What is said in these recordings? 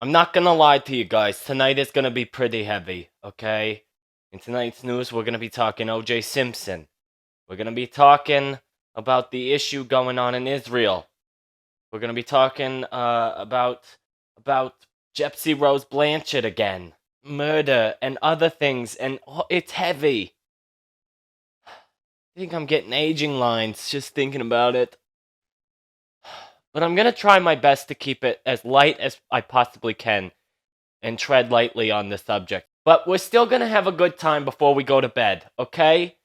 I'm not gonna lie to you guys. Tonight is gonna be pretty heavy, okay? In tonight's news, we're gonna be talking O.J. Simpson. We're gonna be talking about the issue going on in Israel. We're gonna be talking about Gypsy Rose Blanchard again, murder and other things, and it's heavy. I think I'm getting aging lines just thinking about it. But I'm gonna try my best to keep it as light as I possibly can and tread lightly on the subject. But we're still gonna have a good time before we go to bed, okay?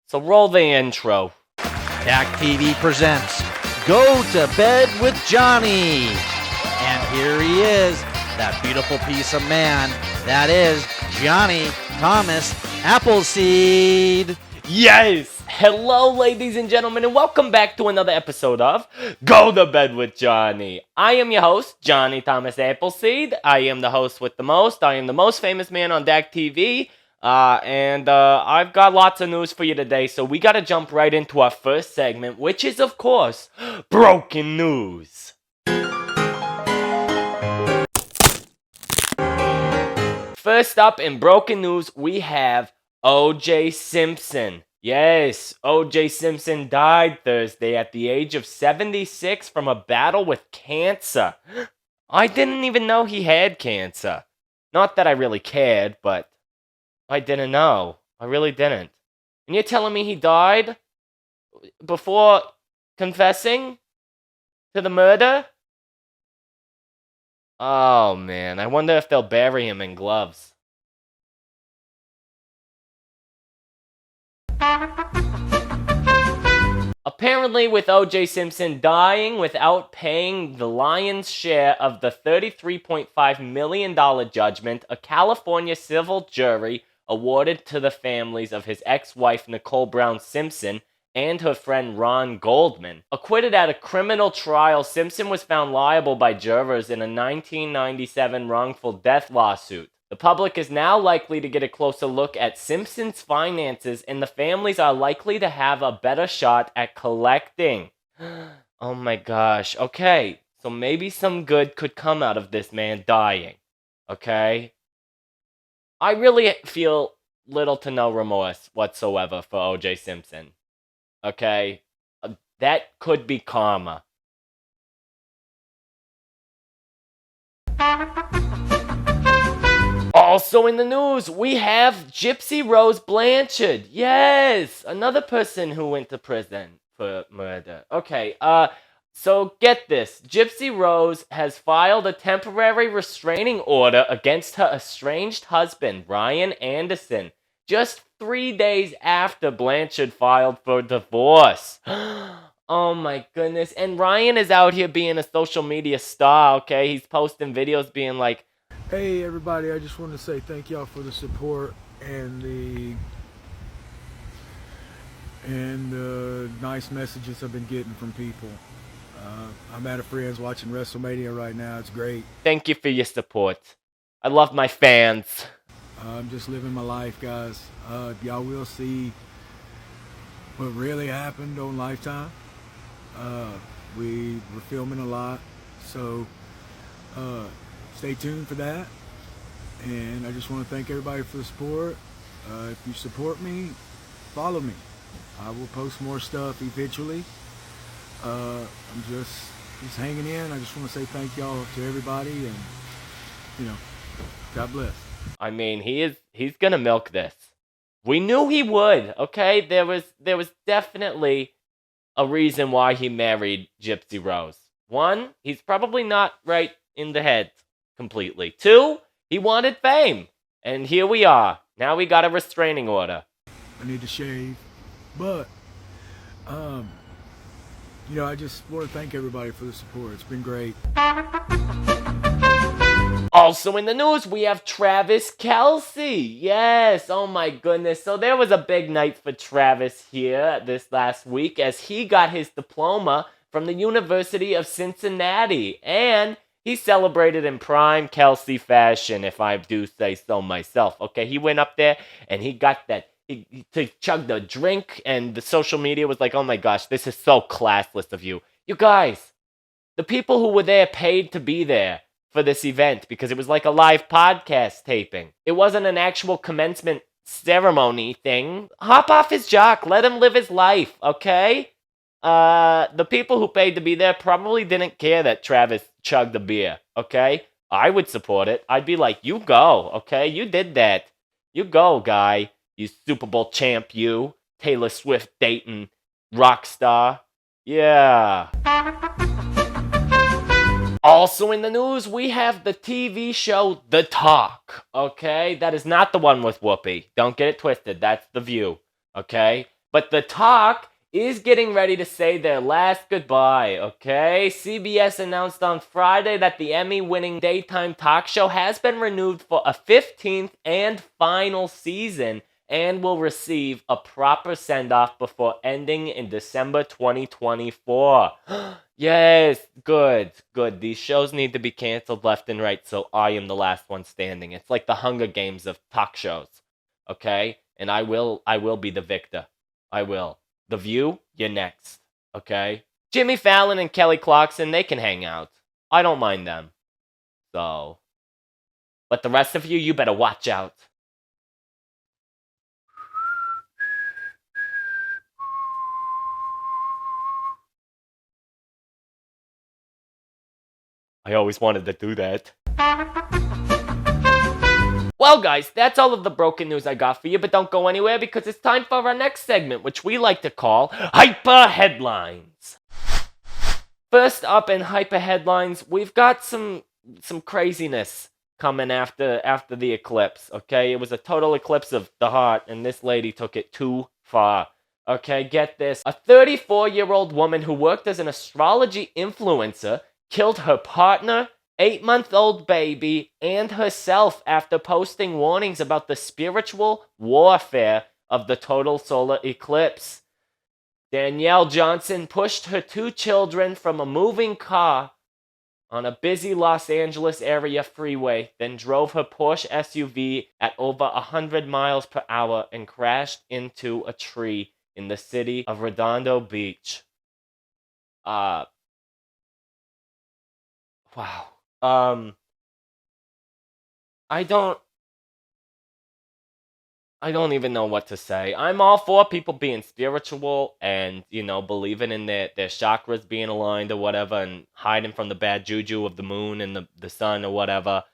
So roll the intro. DAC TV presents Go to Bed with Jonny. And here he is, that beautiful piece of man. That is Jonny Thomas Appleseed. Yes! Hello, ladies and gentlemen, and welcome back to another episode of Go to Bed with Jonny. I am your host, Jonny Thomas Appleseed. I am the host with the most. I am the most famous man on DAC TV. And I've got lots of news for you today, so we gotta jump right into our first segment, which is, of course, Broken News. First up in Broken News, we have O.J. Simpson. Yes, O.J. Simpson died Thursday at the age of 76 from a battle with cancer. I didn't even know he had cancer. Not that I really cared, but I didn't know. I really didn't. And you're telling me he died before confessing to the murder? Oh man, I wonder if they'll bury him in gloves. Apparently, with O.J. Simpson dying without paying the lion's share of the $33.5 million judgment, a California civil jury awarded to the families of his ex-wife Nicole Brown Simpson and her friend Ron Goldman. Acquitted at a criminal trial, Simpson was found liable by jurors in a 1997 wrongful death lawsuit. The public is now likely to get a closer look at Simpson's finances, and the families are likely to have a better shot at collecting. Oh my gosh. Okay, so maybe some good could come out of this man dying. Okay? I really feel little to no remorse whatsoever for O.J. Simpson. Okay? That could be karma. Also in the news, we have Gypsy Rose Blanchard. Yes, another person who went to prison for murder. Okay, so get this. Gypsy Rose has filed a temporary restraining order against her estranged husband, Ryan Anderson, just 3 days after Blanchard filed for divorce. Oh my goodness. And Ryan is out here being a social media star, okay? He's posting videos being like, hey everybody, I just want to say thank y'all for the support and the nice messages I've been getting from people. I'm at a friend's watching WrestleMania right now. It's great. thank you for your support. I love my fans. I'm just living my life, guys. Y'all will see what really happened on Lifetime. We were filming a lot, so stay tuned for that. And I just want to thank everybody for the support. If you support me, follow me. I will post more stuff eventually. I'm just hanging in. I just want to say thank y'all to everybody, and God bless. I mean, he's gonna milk this. We knew he would, okay? There was definitely a reason why he married Gypsy Rose. One, he's probably not right in the head completely. Two, he wanted fame. And here we are. Now we got a restraining order. I need to shave, but I just want to thank everybody for the support. It's been great. Also in the news, we have Travis Kelce. Yes, oh my goodness. So there was a big night for Travis here this last week as he got his diploma from the University of Cincinnati. And he celebrated in prime Kelce fashion, if I do say so myself. Okay, he went up there and he got that. He chugged a drink, and the social media was like, oh my gosh, this is so classless of you. You guys, the people who were there paid to be there. for this event because it was like a live podcast taping. It wasn't an actual commencement ceremony thing. Hop off his jock. Let him live his life, okay? The people who paid to be there probably didn't care that Travis chugged a beer, okay? I would support it. I'd be like, you go, okay? You did that. You go, guy. You Super Bowl champ, you. Taylor Swift dating rock star. Yeah. Also in the news, we have the TV show The Talk, okay? That is not the one with Whoopi. Don't get it twisted. That's The View, okay? But The Talk is getting ready to say their last goodbye, okay? CBS announced on Friday that the Emmy-winning daytime talk show has been renewed for a 15th and final season and will receive a proper send-off before ending in December 2024. Yes, good. These shows need to be canceled left and right, so I am the last one standing. It's like the Hunger Games of talk shows, okay? And I will be the victor. I will. The View, you're next, okay? Jimmy Fallon and Kelly Clarkson, they can hang out. I don't mind them. So, but the rest of you better watch out. I always wanted to do that. Well, guys, that's all of the broken news I got for you, but don't go anywhere because it's time for our next segment, which we like to call Hyper Headlines. First up in Hyper Headlines, we've got some craziness coming after the eclipse, okay? It was a total eclipse of the heart, and this lady took it too far. Okay, get this. A 34-year-old woman who worked as an astrology influencer killed her partner, 8-month-old baby, and herself after posting warnings about the spiritual warfare of the total solar eclipse. Danielle Johnson pushed her 2 children from a moving car on a busy Los Angeles area freeway, then drove her Porsche SUV at over 100 miles per hour and crashed into a tree in the city of Redondo Beach. Wow. I don't even know what to say. I'm all for people being spiritual and, believing in their chakras being aligned or whatever and hiding from the bad juju of the moon and the sun or whatever.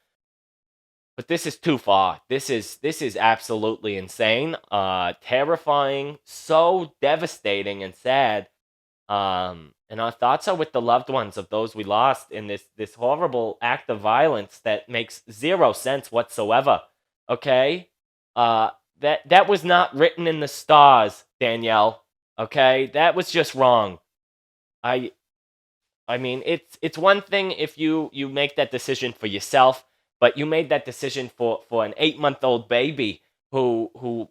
But this is too far. This is absolutely insane. Terrifying, so devastating and sad. And our thoughts are with the loved ones of those we lost in this horrible act of violence that makes zero sense whatsoever. Okay? That was not written in the stars, Danielle. Okay? That was just wrong. I mean, it's one thing if you make that decision for yourself, but you made that decision for an 8-month-old baby who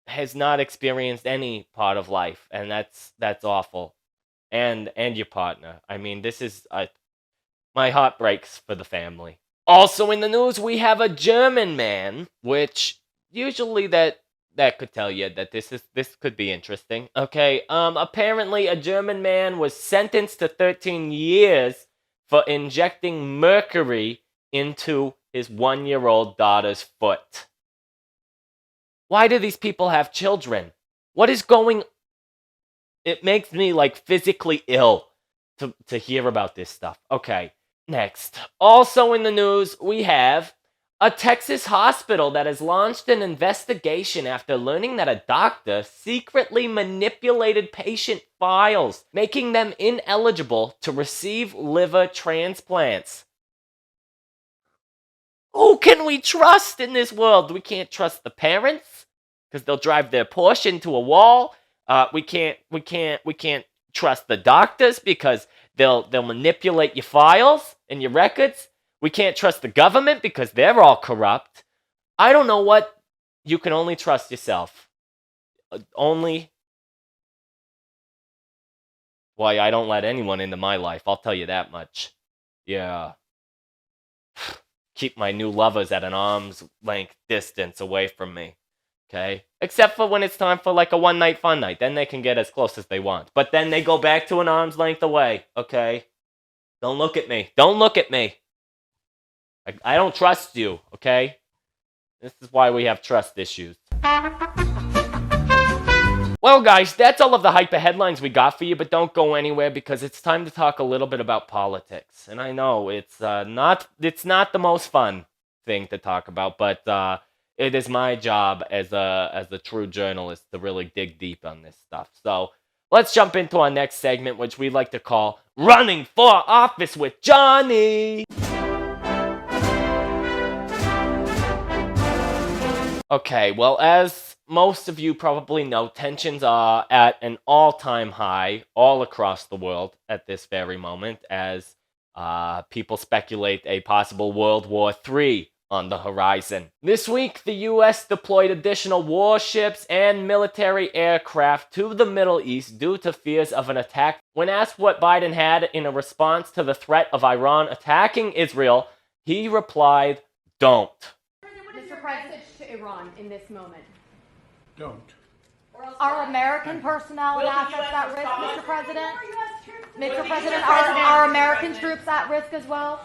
has not experienced any part of life, and that's awful. And your partner. I mean, this is my heart breaks for the family. Also in the news, we have a German man, which usually that could tell you that this could be interesting. Okay, apparently a German man was sentenced to 13 years for injecting mercury into his 1-year-old daughter's foot. Why do these people have children? What is going? It makes me physically ill to hear about this stuff. Okay, next. Also in the news, we have a Texas hospital that has launched an investigation after learning that a doctor secretly manipulated patient files, making them ineligible to receive liver transplants. Who can we trust in this world? We can't trust the parents because they'll drive their Porsche into a wall. We can't trust the doctors because they'll manipulate your files and your records. We can't trust the government because they're all corrupt. I don't know what. You can only trust yourself. Only. Why, I don't let anyone into my life, I'll tell you that much. Yeah. Keep my new lovers at an arm's length distance away from me. Okay? Except for when it's time for a one-night fun night. Then they can get as close as they want. But then they go back to an arm's length away. Okay? Don't look at me. Don't look at me. I don't trust you, okay? This is why we have trust issues. Well, guys, that's all of the hyper headlines we got for you, but don't go anywhere because it's time to talk a little bit about politics. And I know it's not the most fun thing to talk about, but it is my job as a true journalist to really dig deep on this stuff. So let's jump into our next segment, which we like to call "Running for Office with Jonny." Okay, well, as most of you probably know, tensions are at an all-time high all across the world at this very moment as people speculate a possible World War III on the horizon. This week, the U.S. deployed additional warships and military aircraft to the Middle East due to fears of an attack. When asked what Biden had in a response to the threat of Iran attacking Israel, he replied, "Don't." Mr. President, to Iran in this moment. Don't. Are American personnel and assets at risk, Mr. President? Mr. President, are American troops at risk as well?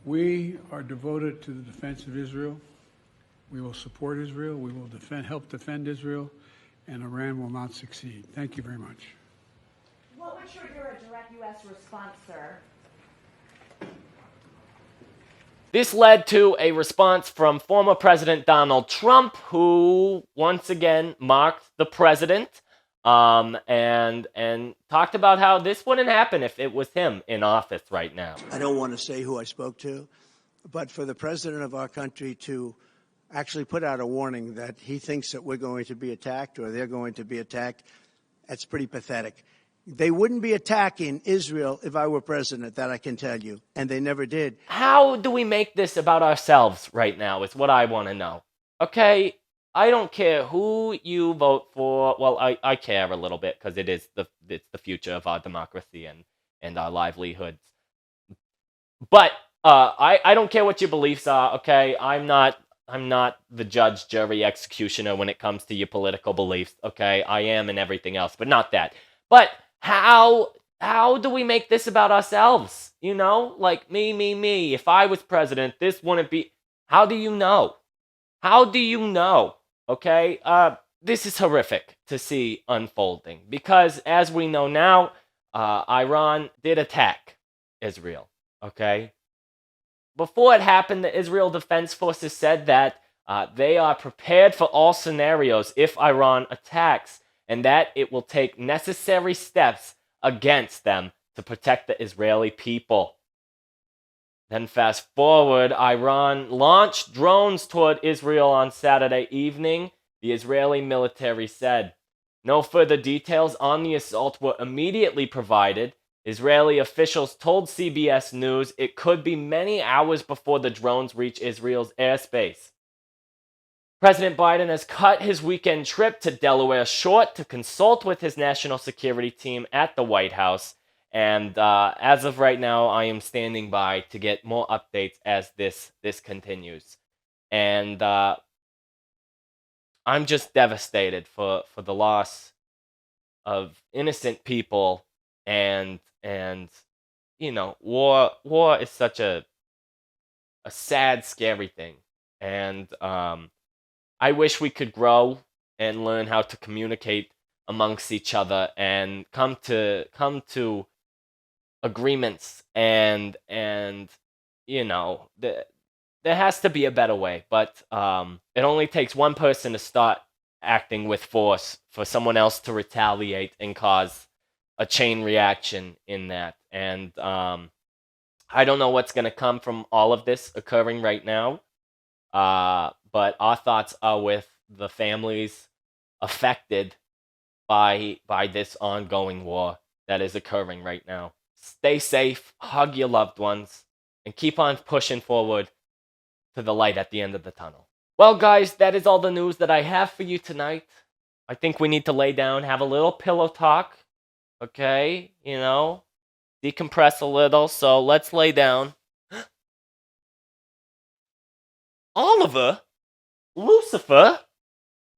We are devoted to the defense of Israel. We will support Israel. We will help defend Israel, and Iran will not succeed. Thank you very much. What would trigger a direct U.S. response, sir? This led to a response from former President Donald Trump, who once again mocked the president and talked about how this wouldn't happen if it was him in office right now. I don't want to say who I spoke to, but for the president of our country to actually put out a warning that he thinks that we're going to be attacked or they're going to be attacked, that's pretty pathetic. They wouldn't be attacking Israel if I were president, that I can tell you, and they never did. How do we make this about ourselves right now is what I want to know. Okay, I don't care who you vote for. Well, I care a little bit because it's the future of our democracy and our livelihoods. But I don't care what your beliefs are, okay? I'm not the judge, jury, executioner when it comes to your political beliefs, okay? I am in everything else, but not that. But how do we make this about ourselves? You know, like me. If I was president, this wouldn't be. How do you know? How do you know? Okay, this is horrific to see unfolding because, as we know now, Iran did attack Israel. Okay, before it happened, the Israel Defense Forces said that they are prepared for all scenarios if Iran attacks, and that it will take necessary steps against them to protect the Israeli people. Then fast forward, Iran launched drones toward Israel on Saturday evening, the Israeli military said. No further details on the assault were immediately provided. Israeli officials told CBS News it could be many hours before the drones reach Israel's airspace. President Biden has cut his weekend trip to Delaware short to consult with his national security team at the White House. And as of right now, I am standing by to get more updates as this continues. And I'm just devastated for the loss of innocent people. And you know, war is such a sad, scary thing. And I wish we could grow and learn how to communicate amongst each other and come to agreements and you know, there has to be a better way, but it only takes one person to start acting with force for someone else to retaliate and cause a chain reaction in that. And I don't know what's going to come from all of this occurring right now. But our thoughts are with the families affected by this ongoing war that is occurring right now. Stay safe, hug your loved ones, and keep on pushing forward to the light at the end of the tunnel. Well, guys, that is all the news that I have for you tonight. I think we need to lay down, have a little pillow talk, okay? You know, decompress a little, so let's lay down. Oliver? Lucifer?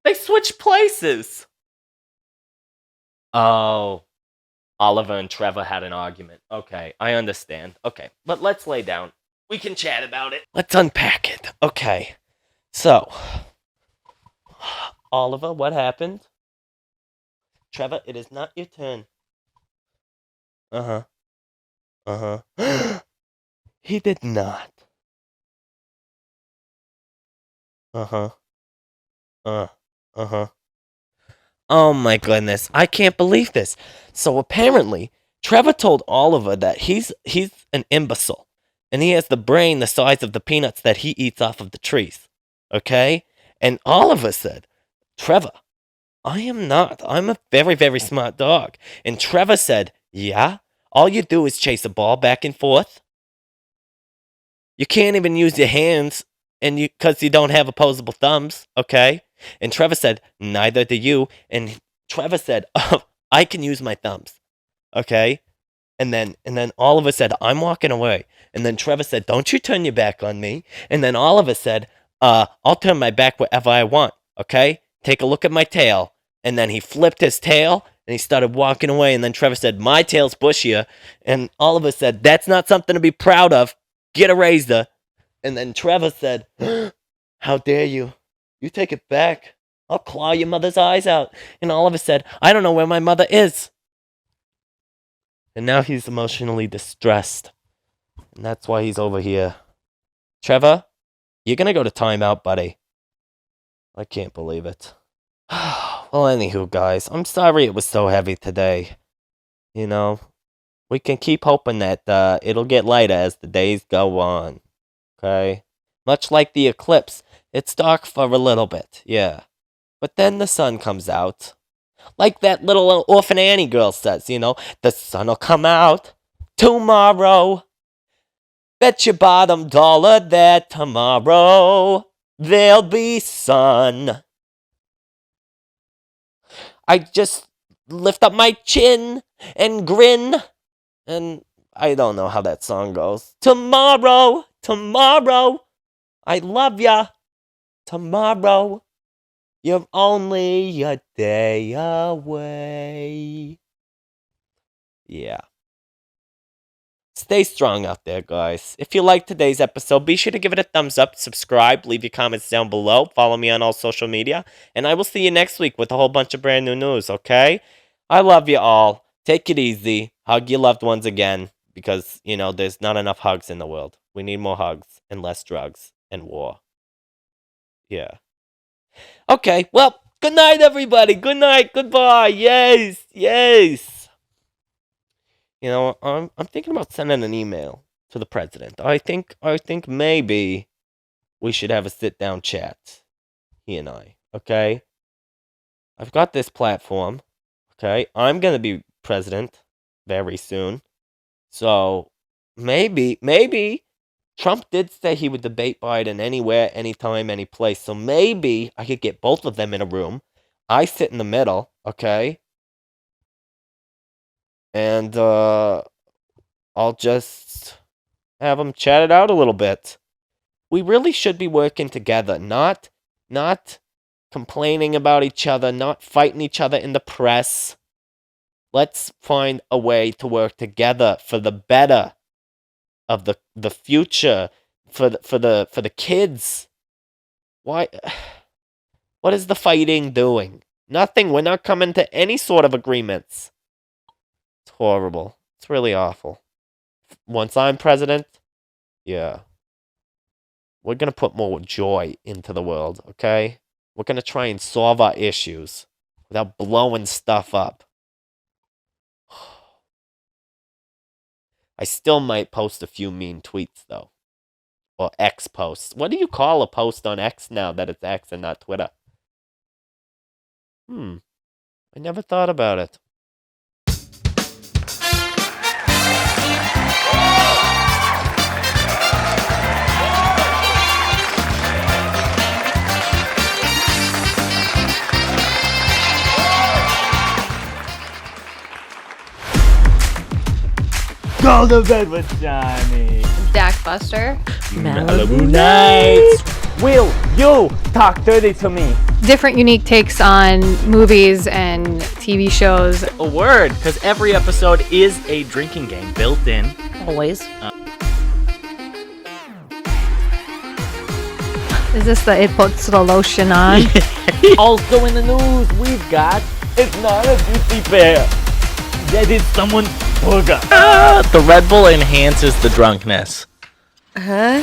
They switched places. Oh, Oliver and Trevor had an argument. Okay, I understand. Okay, but let's lay down. We can chat about it. Let's unpack it. Okay, so, Oliver, what happened? Trevor, it is not your turn. Uh-huh. Uh-huh. He did not. Uh-huh. Uh-huh. Oh my goodness, I can't believe this. So apparently, Trevor told Oliver that he's an imbecile, and he has the brain the size of the peanuts that he eats off of the trees. Okay? And Oliver said, Trevor, I am not. I'm a very, very smart dog. And Trevor said, yeah? All you do is chase a ball back and forth. You can't even use your hands, and because you don't have opposable thumbs, okay? And Trevor said, neither do you. And Trevor said, oh, I can use my thumbs, okay? And then Oliver said, I'm walking away. And then Trevor said, don't you turn your back on me. And then Oliver said, I'll turn my back wherever I want, okay? Take a look at my tail. And then he flipped his tail, and he started walking away. And then Trevor said, my tail's bushier. And Oliver said, that's not something to be proud of. Get a razor. And then Trevor said, how dare you? You take it back. I'll claw your mother's eyes out. And Oliver said, I don't know where my mother is. And now he's emotionally distressed. And that's why he's over here. Trevor, you're going to go to timeout, buddy. I can't believe it. Well, anywho, guys, I'm sorry it was so heavy today. You know, we can keep hoping that it'll get lighter as the days go on. Okay? Much like the eclipse, it's dark for a little bit, yeah. But then the sun comes out. Like that little Orphan Annie girl says, you know, the sun'll come out tomorrow. Bet your bottom dollar that tomorrow there'll be sun. I just lift up my chin and grin. And I don't know how that song goes. Tomorrow, I love ya. Tomorrow, you're only a day away. Yeah. Stay strong out there, guys. If you liked today's episode, be sure to give it a thumbs up, subscribe, leave your comments down below, follow me on all social media, and I will see you next week with a whole bunch of brand new news, okay? I love you all. Take it easy. Hug your loved ones again, because, you know, there's not enough hugs in the world. We need more hugs and less drugs and war. Yeah. Okay, well, good night, everybody. Good night, goodbye. Yes. You know, I'm thinking about sending an email to the president. I think maybe we should have a sit-down chat, he and I, okay? I've got this platform, okay? I'm going to be president very soon. So, maybe Trump did say he would debate Biden anywhere, anytime, any place. So maybe I could get both of them in a room. I sit in the middle, okay? And I'll just have them chat it out a little bit. We really should be working together, not complaining about each other, not fighting each other in the press. Let's find a way to work together for the better of the future, for the kids. Why? What is the fighting doing? Nothing. We're not coming to any sort of agreements. It's horrible. It's really awful. Once I'm president, yeah, we're gonna put more joy into the world, okay? We're gonna try and solve our issues without blowing stuff up. I still might post a few mean tweets, though. Or X posts. What do you call a post on X now that it's X and not Twitter? I never thought about it. Go to bed with Johnny. Dak Buster. Malibu Nights. will you talk dirty to me? Different unique takes on movies and TV shows. A word, because every episode is a drinking game built in. Always. Is this the it puts the lotion on? Also in the news, we've got it's not a Gypsy bear. That is someone's booger. The Red Bull enhances the drunkenness. Huh?